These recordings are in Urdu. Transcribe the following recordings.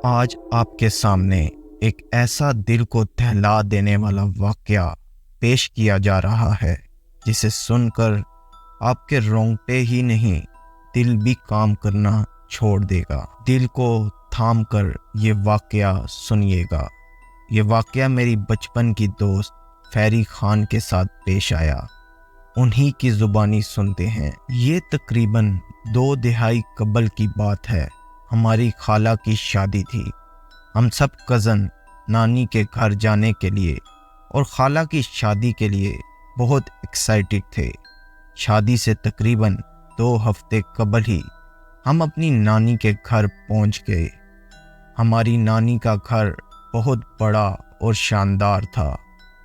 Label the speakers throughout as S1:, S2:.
S1: آج آپ کے سامنے ایک ایسا دل کو دہلا دینے والا واقعہ پیش کیا جا رہا ہے جسے سن کر آپ کے رونگٹے ہی نہیں دل بھی کام کرنا چھوڑ دے گا۔ دل کو تھام کر یہ واقعہ سنیے گا۔ یہ واقعہ میری بچپن کی دوست فیری خان کے ساتھ پیش آیا۔ انہی کی زبانی سنتے ہیں۔ یہ تقریباً 2 دہائی قبل کی بات ہے۔ ہماری خالہ کی شادی تھی۔ ہم سب کزن نانی کے گھر جانے کے لیے اور خالہ کی شادی کے لیے بہت ایکسائٹڈ تھے۔ شادی سے تقریباً 2 ہفتے قبل ہی ہم اپنی نانی کے گھر پہنچ گئے۔ ہماری نانی کا گھر بہت بڑا اور شاندار تھا۔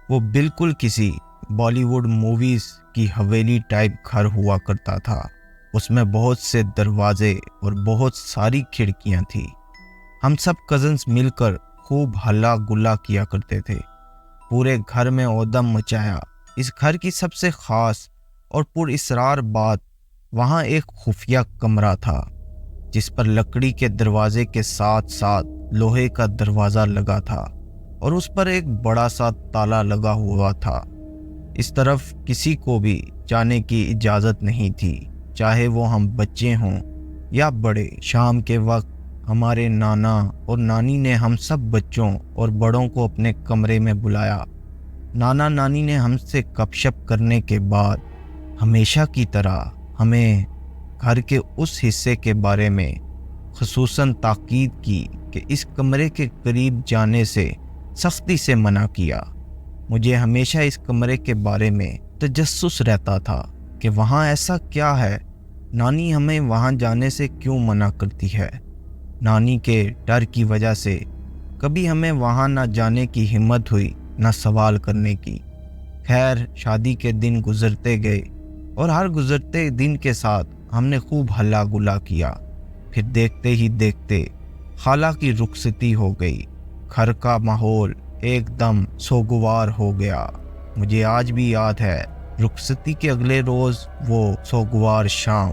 S1: وہ بالکل کسی بالی ووڈ موویز کی حویلی ٹائپ گھر ہوا کرتا تھا۔ اس میں بہت سے دروازے اور بہت ساری کھڑکیاں تھیں۔ ہم سب کزنز مل کر خوب ہلا گلا کیا کرتے تھے۔ پورے گھر میں اودم مچایا۔ اس گھر کی سب سے خاص اور پر اسرار بات وہاں ایک خفیہ کمرہ تھا جس پر لکڑی کے دروازے کے ساتھ ساتھ لوہے کا دروازہ لگا تھا اور اس پر ایک بڑا سا تالا لگا ہوا تھا۔ اس طرف کسی کو بھی جانے کی اجازت نہیں تھی، چاہے وہ ہم بچے ہوں یا بڑے۔ شام کے وقت ہمارے نانا اور نانی نے ہم سب بچوں اور بڑوں کو اپنے کمرے میں بلایا۔ نانا نانی نے ہم سے گپ شپ کرنے کے بعد ہمیشہ کی طرح ہمیں گھر کے اس حصے کے بارے میں خصوصاً تاکید کی کہ اس کمرے کے قریب جانے سے سختی سے منع کیا۔ مجھے ہمیشہ اس کمرے کے بارے میں تجسس رہتا تھا کہ وہاں ایسا کیا ہے، نانی ہمیں وہاں جانے سے کیوں منع کرتی ہے۔ نانی کے ڈر کی وجہ سے کبھی ہمیں وہاں نہ جانے کی ہمت ہوئی نہ سوال کرنے کی۔ خیر، شادی کے دن گزرتے گئے اور ہر گزرتے دن کے ساتھ ہم نے خوب ہلا گلا کیا۔ پھر دیکھتے ہی دیکھتے خالہ کی رخصتی ہو گئی۔ گھر کا ماحول ایک دم سوگوار ہو گیا۔ مجھے آج بھی یاد ہے، رخصتی کے اگلے روز وہ سوگوار شام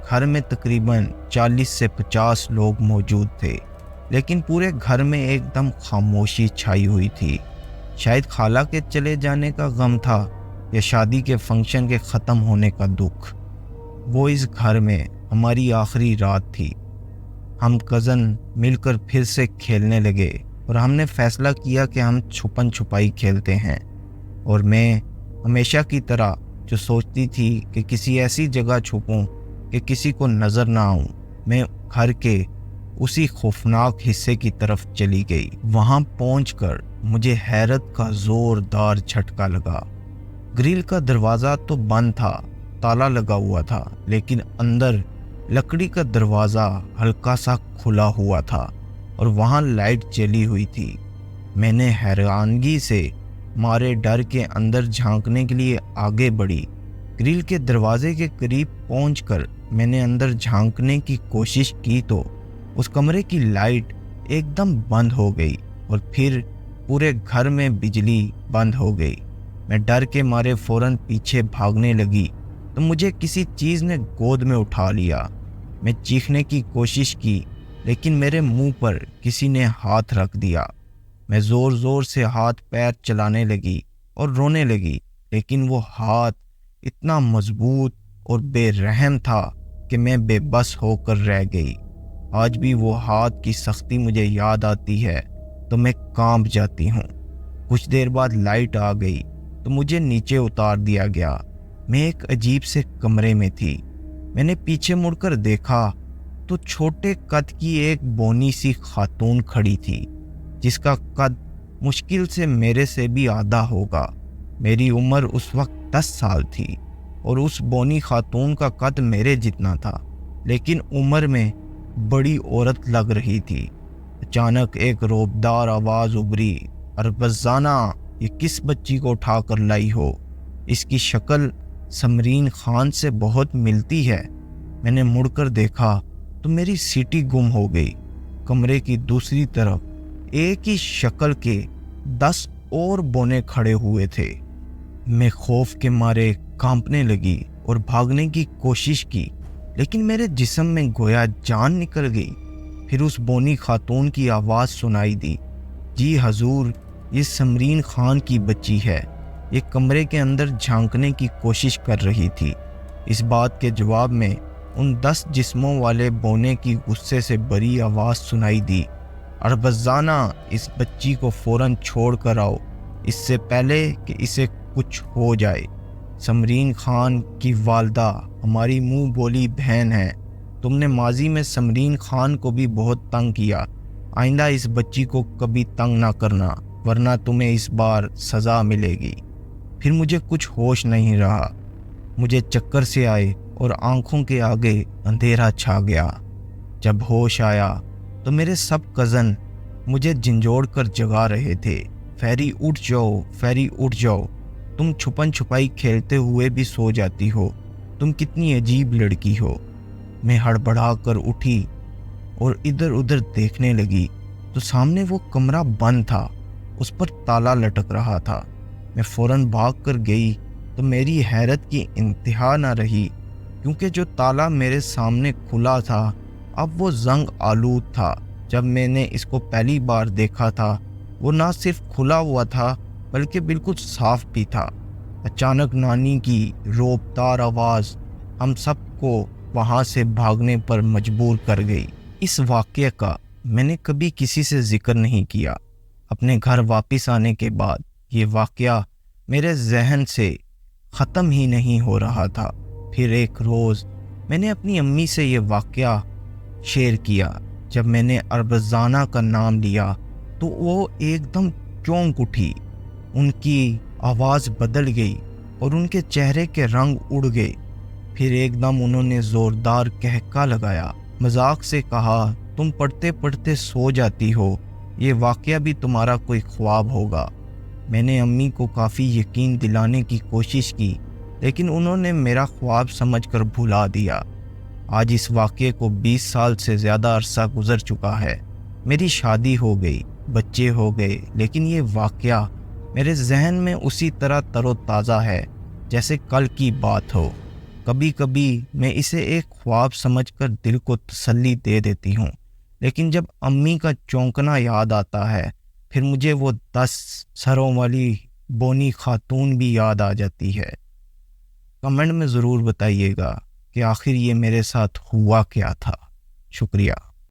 S1: گھر میں تقریباً 40 سے 50 لوگ موجود تھے، لیکن پورے گھر میں ایک دم خاموشی چھائی ہوئی تھی۔ شاید خالہ کے چلے جانے کا غم تھا یا شادی کے فنکشن کے ختم ہونے کا دکھ۔ وہ اس گھر میں ہماری آخری رات تھی۔ ہم کزن مل کر پھر سے کھیلنے لگے اور ہم نے فیصلہ کیا کہ ہم چھپن چھپائی کھیلتے ہیں، اور میں ہمیشہ کی طرح جو سوچتی تھی کہ کسی ایسی جگہ چھپوں کہ کسی کو نظر نہ آؤں، میں گھر کے اسی خوفناک حصے کی طرف چلی گئی۔ وہاں پہنچ کر مجھے حیرت کا زوردار جھٹکا لگا۔ گرل کا دروازہ تو بند تھا، تالا لگا ہوا تھا، لیکن اندر لکڑی کا دروازہ ہلکا سا کھلا ہوا تھا اور وہاں لائٹ جلی ہوئی تھی۔ میں نے حیرانگی سے مارے ڈر کے اندر جھانکنے کے لیے آگے بڑھی۔ گرل کے دروازے کے قریب پہنچ کر میں نے اندر جھانکنے کی کوشش کی تو اس کمرے کی لائٹ ایک دم بند ہو گئی اور پھر پورے گھر میں بجلی بند ہو گئی۔ میں ڈر کے مارے فوراً پیچھے بھاگنے لگی تو مجھے کسی چیز نے گود میں اٹھا لیا۔ میں چیخنے کی کوشش کی لیکن میرے منہ پر کسی نے ہاتھ رکھ دیا۔ میں زور زور سے ہاتھ پیر چلانے لگی اور رونے لگی، لیکن وہ ہاتھ اتنا مضبوط اور بے رحم تھا کہ میں بے بس ہو کر رہ گئی۔ آج بھی وہ ہاتھ کی سختی مجھے یاد آتی ہے تو میں کانپ جاتی ہوں۔ کچھ دیر بعد لائٹ آ گئی تو مجھے نیچے اتار دیا گیا۔ میں ایک عجیب سے کمرے میں تھی۔ میں نے پیچھے مڑ کر دیکھا تو چھوٹے قد کی ایک بونی سی خاتون کھڑی تھی جس کا قد مشکل سے میرے سے بھی آدھا ہوگا۔ میری عمر اس وقت 10 سال تھی اور اس بونی خاتون کا قد میرے جتنا تھا، لیکن عمر میں بڑی عورت لگ رہی تھی۔ اچانک ایک روبدار آواز ابھری، اربزانہ، یہ کس بچی کو اٹھا کر لائی ہو؟ اس کی شکل سمرین خان سے بہت ملتی ہے۔ میں نے مڑ کر دیکھا تو میری سیٹی گم ہو گئی۔ کمرے کی دوسری طرف ایک ہی شکل کے 10 اور بونے کھڑے ہوئے تھے۔ میں خوف کے مارے کانپنے لگی اور بھاگنے کی کوشش کی، لیکن میرے جسم میں گویا جان نکل گئی۔ پھر اس بونی خاتون کی آواز سنائی دی، جی حضور، یہ سمرین خان کی بچی ہے۔ یہ کمرے کے اندر جھانکنے کی کوشش کر رہی تھی۔ اس بات کے جواب میں ان 10 جسموں والے بونے کی غصے سے بری آواز سنائی دی، اربزانہ، اس بچی کو فوراً چھوڑ کر آؤ، اس سے پہلے کہ اسے کچھ ہو جائے۔ سمرین خان کی والدہ ہماری منہ بولی بہن ہے۔ تم نے ماضی میں سمرین خان کو بھی بہت تنگ کیا۔ آئندہ اس بچی کو کبھی تنگ نہ کرنا، ورنہ تمہیں اس بار سزا ملے گی۔ پھر مجھے کچھ ہوش نہیں رہا۔ مجھے چکر سے آئے اور آنکھوں کے آگے اندھیرا چھا گیا۔ جب ہوش آیا تو میرے سب کزن مجھے جھنجھوڑ کر جگا رہے تھے، فیری اٹھ جاؤ، فیری اٹھ جاؤ، تم چھپن چھپائی کھیلتے ہوئے بھی سو جاتی ہو، تم کتنی عجیب لڑکی ہو۔ میں ہڑبڑا کر اٹھی اور ادھر ادھر دیکھنے لگی تو سامنے وہ کمرہ بند تھا، اس پر تالا لٹک رہا تھا۔ میں فوراً بھاگ کر گئی تو میری حیرت کی انتہا نہ رہی، کیونکہ جو تالا میرے سامنے کھلا تھا اب وہ زنگ آلود تھا۔ جب میں نے اس کو پہلی بار دیکھا تھا وہ نہ صرف کھلا ہوا تھا بلکہ بالکل صاف بھی تھا۔ اچانک نانی کی روبدار آواز ہم سب کو وہاں سے بھاگنے پر مجبور کر گئی۔ اس واقعے کا میں نے کبھی کسی سے ذکر نہیں کیا۔ اپنے گھر واپس آنے کے بعد یہ واقعہ میرے ذہن سے ختم ہی نہیں ہو رہا تھا۔ پھر ایک روز میں نے اپنی امی سے یہ واقعہ شیئر کیا۔ جب میں نے اربزانہ کا نام لیا تو وہ ایک دم چونک اٹھی، ان کی آواز بدل گئی اور ان کے چہرے کے رنگ اڑ گئے۔ پھر ایک دم انہوں نے زوردار قہقہ لگایا، مذاق سے کہا، تم پڑھتے پڑھتے سو جاتی ہو، یہ واقعہ بھی تمہارا کوئی خواب ہوگا۔ میں نے امی کو کافی یقین دلانے کی کوشش کی، لیکن انہوں نے میرا خواب سمجھ کر بھلا دیا۔ آج اس واقعے کو 20 سال سے زیادہ عرصہ گزر چکا ہے۔ میری شادی ہو گئی، بچے ہو گئے، لیکن یہ واقعہ میرے ذہن میں اسی طرح تر و تازہ ہے جیسے کل کی بات ہو۔ کبھی کبھی میں اسے ایک خواب سمجھ کر دل کو تسلی دے دیتی ہوں، لیکن جب امی کا چونکنا یاد آتا ہے پھر مجھے وہ 10 سروں والی بونی خاتون بھی یاد آ جاتی ہے۔ کمنٹ میں ضرور بتائیے گا کہ آخر یہ میرے ساتھ ہوا کیا تھا۔ شکریہ۔